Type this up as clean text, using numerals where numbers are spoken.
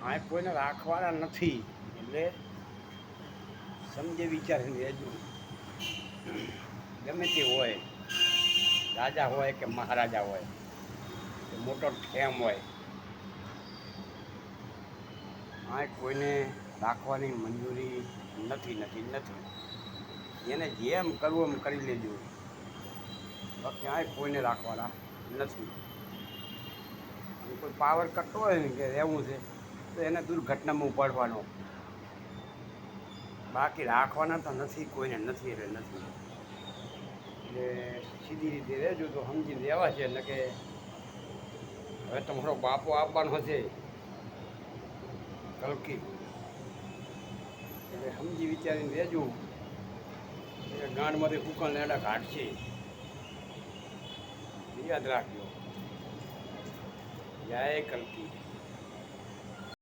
આ કોઈને રાખવાના નથી એટલે સમજે વિચારીને રહેજો. ગમે તે હોય, રાજા હોય કે મહારાજા હોય કે મોટો ઠેમ હોય, આ કોઈને રાખવાની મંજૂરી નથી. એને જેમ કરવું એમ કરી લેજો, બાકી આ કોઈને રાખવાના નથી. કોઈ પાવર કરતો હોય ને કે રહેવું છે તો એને દુર્ઘટનામાં ઉપાડવાનો, બાકી રાખવાના તો નથી, કોઈને નથી એટલે નથી. એટલે સીધી રીતે રહેજો તો સમજીને રહેવા છે. એટલે કે હવે તમારો બાપો આપવાનો હશે કલકી, એટલે સમજી વિચારીને રહેજો. એટલે ગાંઠમાંથી કુકણ લેડા કાઢશે, યાદ રાખજો. જય કલકી.